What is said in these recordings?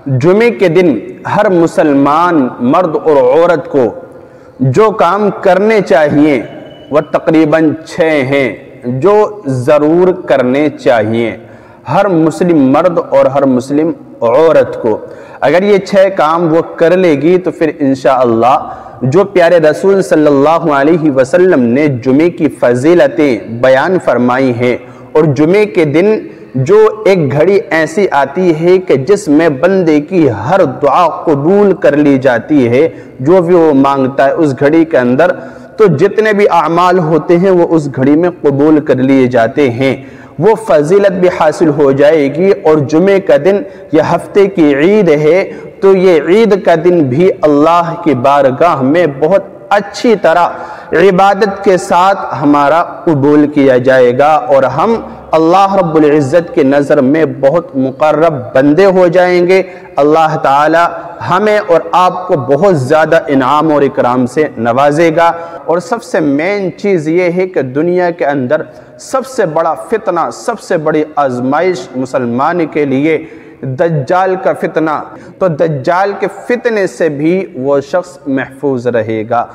جمعے کے دن ہر مسلمان مرد اور عورت کو جو کام کرنے چاہیے وہ تقریباً 6 ہیں جو ضرور کرنے چاہیے ہر مسلم مرد اور ہر مسلم عورت کو۔ اگر یہ 6 کام وہ کر لے گی تو پھر انشاءاللہ جو پیارے رسول صلی اللہ علیہ وسلم نے جمعے کی فضیلتیں بیان فرمائی ہیں، اور جمعے کے دن جو ایک گھڑی ایسی آتی ہے کہ جس میں بندے کی ہر دعا قبول کر لی جاتی ہے، جو بھی وہ مانگتا ہے اس گھڑی کے اندر، تو جتنے بھی اعمال ہوتے ہیں وہ اس گھڑی میں قبول کر لیے جاتے ہیں، وہ فضیلت بھی حاصل ہو جائے گی۔ اور جمعے کا دن یہ ہفتے کی عید ہے، تو یہ عید کا دن بھی اللہ کی بارگاہ میں بہت اچھی طرح عبادت کے ساتھ ہمارا قبول کیا جائے گا، اور ہم اللہ رب العزت کی نظر میں بہت مقرب بندے ہو جائیں گے۔ اللہ تعالی ہمیں اور آپ کو بہت زیادہ انعام اور اکرام سے نوازے گا۔ اور سب سے مین چیز یہ ہے کہ دنیا کے اندر سب سے بڑا فتنہ، سب سے بڑی آزمائش مسلمان کے لیے دجال کا فتنہ، تو دجال کے فتنے سے بھی وہ شخص محفوظ رہے گا۔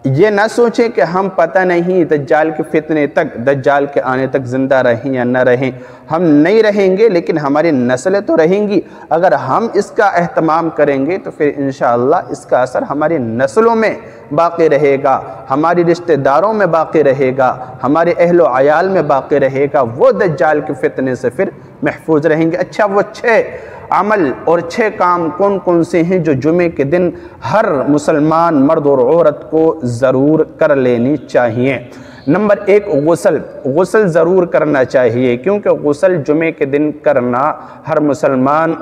یہ نہ سوچیں کہ ہم پتہ نہیں دجال کے فتنے تک، دجال کے آنے تک زندہ رہیں یا نہ رہیں، ہم نہیں رہیں گے لیکن ہماری نسلیں تو رہیں گی۔ اگر ہم اس کا اہتمام کریں گے تو پھر انشاءاللہ اس کا اثر ہماری نسلوں میں باقی رہے گا، ہماری رشتہ داروں میں باقی رہے گا، ہمارے اہل و عیال میں باقی رہے گا، وہ دجال کے فتنے سے پھر محفوظ رہیں گے۔ اچھا، وہ 6 عمل اور 6 کام کون کون سے ہیں جو جمعے کے دن ہر مسلمان مرد اور عورت کو ضرور کر لینی چاہیے؟ نمبر 1، غسل ضرور کرنا چاہیے، کیونکہ غسل جمعے کے دن کرنا ہر مسلمان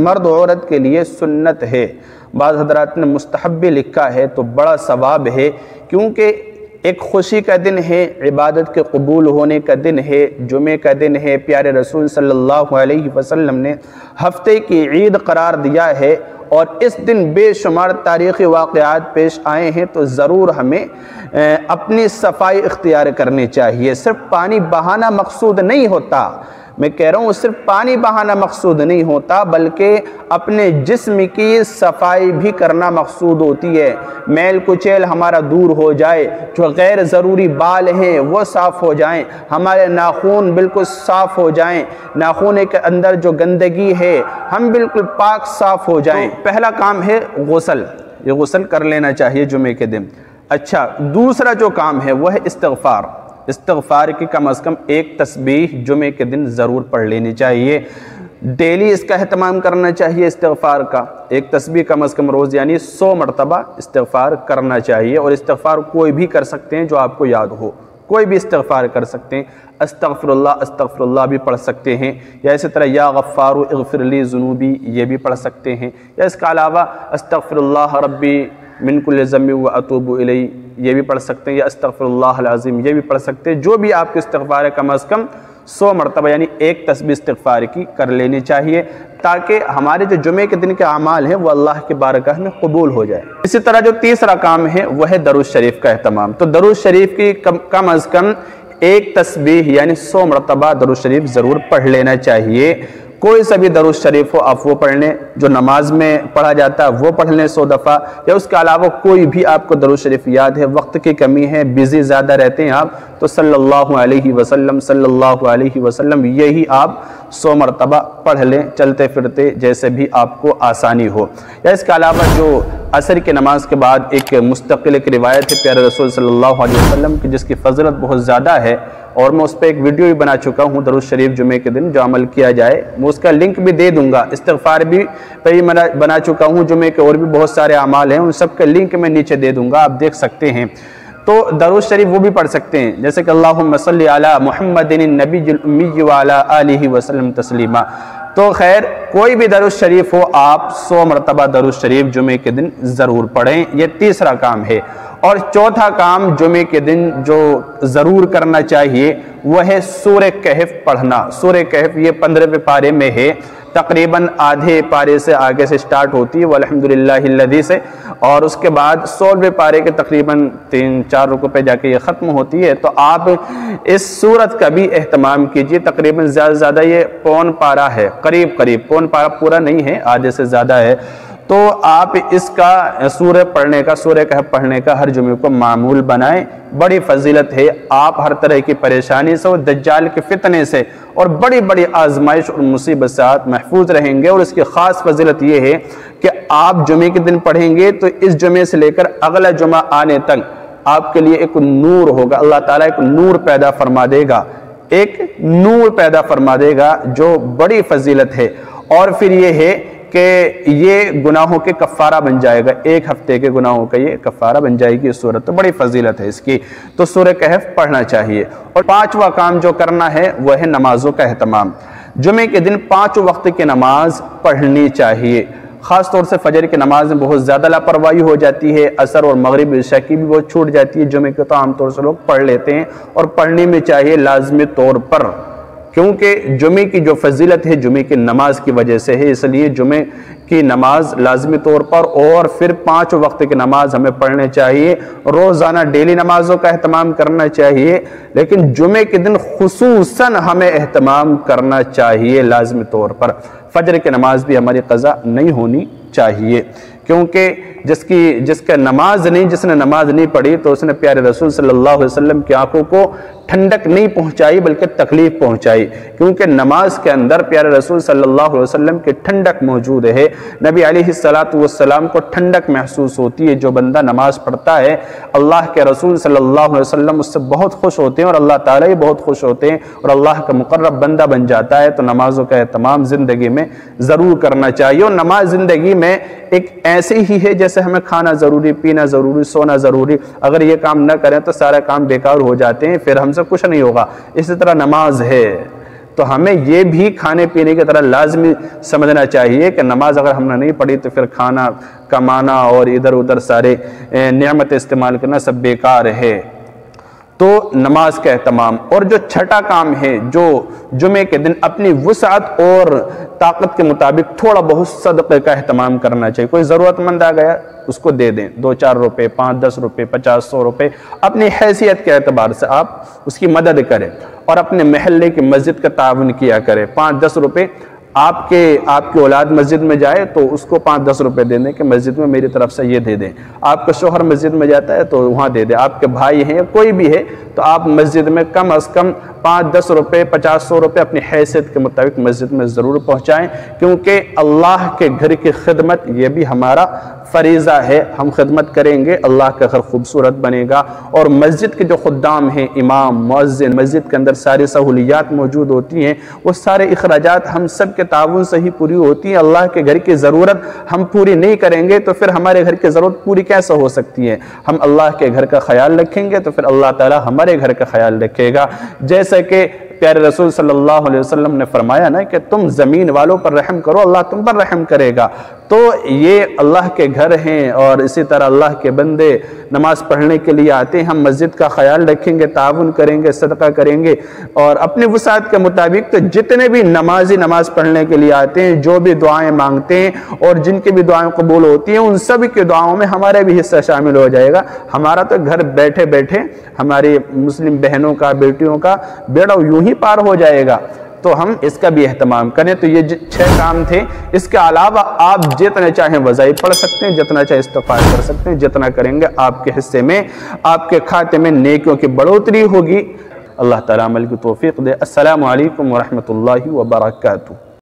مرد و عورت کے لیے سنت ہے۔ بعض حضرات نے مستحب بھی لکھا ہے، تو بڑا ثواب ہے، کیونکہ ایک خوشی کا دن ہے، عبادت کے قبول ہونے کا دن ہے، جمعے کا دن ہے۔ پیارے رسول صلی اللہ علیہ وسلم نے ہفتے کی عید قرار دیا ہے، اور اس دن بے شمار تاریخی واقعات پیش آئے ہیں، تو ضرور ہمیں اپنی صفائی اختیار کرنی چاہیے۔ صرف پانی بہانا مقصود نہیں ہوتا، میں کہہ رہا ہوں صرف پانی بہانا مقصود نہیں ہوتا، بلکہ اپنے جسم کی صفائی بھی کرنا مقصود ہوتی ہے۔ میل کچیل ہمارا دور ہو جائے، جو غیر ضروری بال ہیں وہ صاف ہو جائیں، ہمارے ناخن بالکل صاف ہو جائیں، ناخن کے اندر جو گندگی ہے ہم بالکل پاک صاف ہو جائیں۔ پہلا کام ہے غسل، یہ غسل کر لینا چاہیے جمعے کے دن۔ اچھا، دوسرا جو کام ہے وہ ہے استغفار کی کم از کم 1 تسبیح جمعے کے دن ضرور پڑھ لینی چاہیے۔ ڈیلی اس کا اہتمام کرنا چاہیے استغفار کا، 1 تسبیح کم از کم روز یعنی 100 مرتبہ استغفار کرنا چاہیے۔ اور استغفار کوئی بھی کر سکتے ہیں جو آپ کو یاد ہو، کوئی بھی استغفار کر سکتے ہیں۔ استغفر اللہ بھی پڑھ سکتے ہیں، یا اسی طرح یا غفار اغفر لی ذنوبی یہ بھی پڑھ سکتے ہیں، یا اس کا علاوہ استغفر اللہ ربی من کل ذنب واتوب الیہ یہ بھی پڑھ سکتے ہیں، یا استغفر اللہ العظیم یہ بھی پڑھ سکتے ہیں۔ جو بھی آپ کے استغفار ہے کم از کم 100 مرتبہ یعنی 1 تسبیح استغفار کی کر لینی چاہیے، تاکہ ہمارے جو جمعے کے دن کے اعمال ہیں وہ اللہ کے بارگاہ میں قبول ہو جائے۔ اسی طرح جو تیسرا کام ہے وہ ہے درود شریف کا اہتمام، تو درود شریف کی کم از کم 1 تسبیح یعنی 100 مرتبہ درود شریف ضرور پڑھ لینا چاہیے۔ کوئی سا بھی درود شریف ہو آپ وہ پڑھ لیں، جو نماز میں پڑھا جاتا ہے وہ پڑھ لیں 100 دفعہ، یا اس کے علاوہ کوئی بھی آپ کو درود شریف یاد ہے، وقت کی کمی ہے، بزی زیادہ رہتے ہیں آپ، تو صلی اللہ علیہ وسلم یہی آپ 100 مرتبہ پڑھ لیں، چلتے پھرتے جیسے بھی آپ کو آسانی ہو۔ یا اس کے علاوہ جو عصر کی نماز کے بعد ایک مستقل ایک روایت ہے پیارے رسول صلی اللہ علیہ وسلم کی، جس کی فضیلت بہت زیادہ ہے، اور میں اس پہ ایک ویڈیو بھی بنا چکا ہوں، درود شریف جمعے کے دن جو عمل کیا جائے، میں اس کا لنک بھی دے دوں گا۔ استغفار بھی پہ بنا چکا ہوں جمعے کے، اور بھی بہت سارے اعمال ہیں، ان سب کا لنک میں نیچے دے دوں گا، آپ دیکھ سکتے ہیں۔ تو درود شریف وہ بھی پڑھ سکتے ہیں، جیسے کہ اللہم صلی علی محمد النبی الامی وعلی آلہ وسلم تسلیما۔ تو خیر کوئی بھی درود شریف ہو، آپ 100 مرتبہ درود شریف جمعے کے دن ضرور پڑھیں، یہ تیسرا کام ہے۔ اور چوتھا کام جمعے کے دن جو ضرور کرنا چاہیے وہ ہے سورہ کہف پڑھنا۔ سورہ کہف یہ 15ویں پارے میں ہے، تقریباً آدھے پارے سے آگے سے سٹارٹ ہوتی ہے والحمدللہ الذی سے، اور اس کے بعد 16ویں پارے کے تقریباً 3-4 رکوع پہ جا کے یہ ختم ہوتی ہے۔ تو آپ اس سورت کا بھی اہتمام کیجئے، تقریباً زیادہ سے زیادہ یہ پون پارہ ہے، قریب پون پارہ پورا نہیں ہے، آدھے سے زیادہ ہے، تو آپ اس کا سورہ پڑھنے کا، سورہ کہف پڑھنے کا ہر جمعے کو معمول بنائیں، بڑی فضیلت ہے۔ آپ ہر طرح کی پریشانی سے اور دجال کے فتنے سے اور بڑی بڑی آزمائش اور مصیبت سے محفوظ رہیں گے۔ اور اس کی خاص فضیلت یہ ہے کہ آپ جمعے کے دن پڑھیں گے تو اس جمعے سے لے کر اگلا جمعہ آنے تک آپ کے لیے ایک نور ہوگا، اللہ تعالیٰ ایک نور پیدا فرما دے گا، ایک نور پیدا فرما دے گا جو بڑی فضیلت ہے۔ اور پھر یہ ہے کہ یہ گناہوں کے کفارہ بن جائے گا، ایک ہفتے کے گناہوں کا یہ کفارہ بن جائے گی اس صورت، تو بڑی فضیلت ہے اس کی، تو سورہ کہف پڑھنا چاہیے۔ اور 5واں کام جو کرنا ہے وہ ہے نمازوں کا اہتمام۔ جمعے کے دن 5 وقت کی نماز پڑھنی چاہیے، خاص طور سے فجر کی نماز میں بہت زیادہ لاپرواہی ہو جاتی ہے، عصر اور مغرب عشاء کی بھی بہت چھوٹ جاتی ہے، جمعے کے تو عام طور سے لوگ پڑھ لیتے ہیں اور پڑھنی میں چاہیے لازمی طور پر، کیونکہ جمعے کی جو فضیلت ہے جمعے کی نماز کی وجہ سے ہے، اس لیے جمعے کی نماز لازمی طور پر اور پھر 5 وقت کی نماز ہمیں پڑھنے چاہیے، روزانہ ڈیلی نمازوں کا اہتمام کرنا چاہیے، لیکن جمعے کے دن خصوصاً ہمیں اہتمام کرنا چاہیے لازمی طور پر۔ فجر کی نماز بھی ہماری قضا نہیں ہونی چاہیے، کیونکہ جس نے نماز نہیں پڑھی تو اس نے پیارے رسول صلی اللہ علیہ وسلم کی آنکھوں کو ٹھنڈک نہیں پہنچائی بلکہ تکلیف پہنچائی، کیونکہ نماز کے اندر پیارے رسول صلی اللہ علیہ وسلم کی ٹھنڈک موجود ہے۔ نبی علیہ السلام کو ٹھنڈک محسوس ہوتی ہے، جو بندہ نماز پڑھتا ہے اللہ کے رسول صلی اللہ علیہ وسلم اس سے بہت خوش ہوتے ہیں اور اللہ تعالیٰ ہی بہت خوش ہوتے ہیں اور اللہ کا مقرب بندہ بن جاتا ہے۔ تو نمازوں کا اہتمام زندگی میں ضرور کرنا چاہیے، اور نماز زندگی میں ایک ایسے ہی ہے جیسے ہمیں کھانا ضروری، پینا ضروری، سونا ضروری، اگر یہ کام نہ کریں تو سارا کام بیکار ہو جاتے ہیں، پھر ہم سے کچھ نہیں ہوگا۔ اسی طرح نماز ہے تو ہمیں یہ بھی کھانے پینے کی طرح لازمی سمجھنا چاہیے کہ نماز اگر ہم نے نہیں پڑھی تو پھر کھانا کمانا اور ادھر ادھر سارے نعمت استعمال کرنا سب بیکار ہے۔ تو نماز کا اہتمام، اور جو چھٹا کام ہے جو جمعے کے دن اپنی وسعت اور طاقت کے مطابق تھوڑا بہت صدقے کا اہتمام کرنا چاہیے۔ کوئی ضرورت مند آ گیا اس کو دے دیں، 2-4 روپے، 5-10 روپے، 50-100 روپے، اپنی حیثیت کے اعتبار سے آپ اس کی مدد کریں، اور اپنے محلے کی مسجد کا تعاون کیا کریں۔ 5-10 روپے آپ کی اولاد مسجد میں جائے تو اس کو 5-10 روپے دے دیں کہ مسجد میں میری طرف سے یہ دے دیں، آپ کا شوہر مسجد میں جاتا ہے تو وہاں دے دیں، آپ کے بھائی ہیں یا کوئی بھی ہے تو آپ مسجد میں کم از کم 5-10 روپے، 50-100 روپے اپنی حیثیت کے مطابق مسجد میں ضرور پہنچائیں، کیونکہ اللہ کے گھر کی خدمت یہ بھی ہمارا فریضہ ہے، ہم خدمت کریں گے اللہ کا گھر خوبصورت بنے گا۔ اور مسجد کے جو خدام ہیں، امام، مؤذن، مسجد کے اندر ساری سہولیات موجود ہوتی ہیں، وہ سارے اخراجات ہم سب کے تعاون سے ہی پوری ہوتی ہیں۔ اللہ کے گھر کی ضرورت ہم پوری نہیں کریں گے تو پھر ہمارے گھر کی ضرورت پوری کیسے ہو سکتی ہے؟ ہم اللہ کے گھر کا خیال رکھیں گے تو پھر اللہ تعالی ہمارے گھر کا خیال رکھے گا، جیسا کہ پیارے رسول صلی اللہ علیہ وسلم نے فرمایا نا کہ تم زمین والوں پر رحم کرو، اللہ تم پر رحم کرے گا۔ تو یہ اللہ کے گھر ہیں، اور اسی طرح اللہ کے بندے نماز پڑھنے کے لیے آتے ہیں، ہم مسجد کا خیال رکھیں گے، تعاون کریں گے، صدقہ کریں گے، اور اپنے وسعت کے مطابق تو جتنے بھی نمازی نماز پڑھنے کے لیے آتے ہیں، جو بھی دعائیں مانگتے ہیں اور جن کی بھی دعائیں قبول ہوتی ہیں، ان سب کی دعاؤں میں ہمارے بھی حصہ شامل ہو جائے گا۔ ہمارا تو گھر بیٹھے بیٹھے ہماری مسلم بہنوں کا، بیٹیوں کا بیڑا یوں ہی پار ہو جائے گا۔ تو ہم اس کا بھی اہتمام کریں۔ تو یہ 6 کام تھے، اس کے علاوہ آپ جتنے چاہیں وظائف پڑھ سکتے ہیں، جتنا چاہے استغفار کر سکتے ہیں، جتنا کریں گے آپ کے حصے میں، آپ کے کھاتے میں نیکیوں کی بڑھوتری ہوگی۔ اللہ تعالیٰ عمل کی توفیق دے۔ السلام علیکم ورحمۃ اللہ وبرکاتہ۔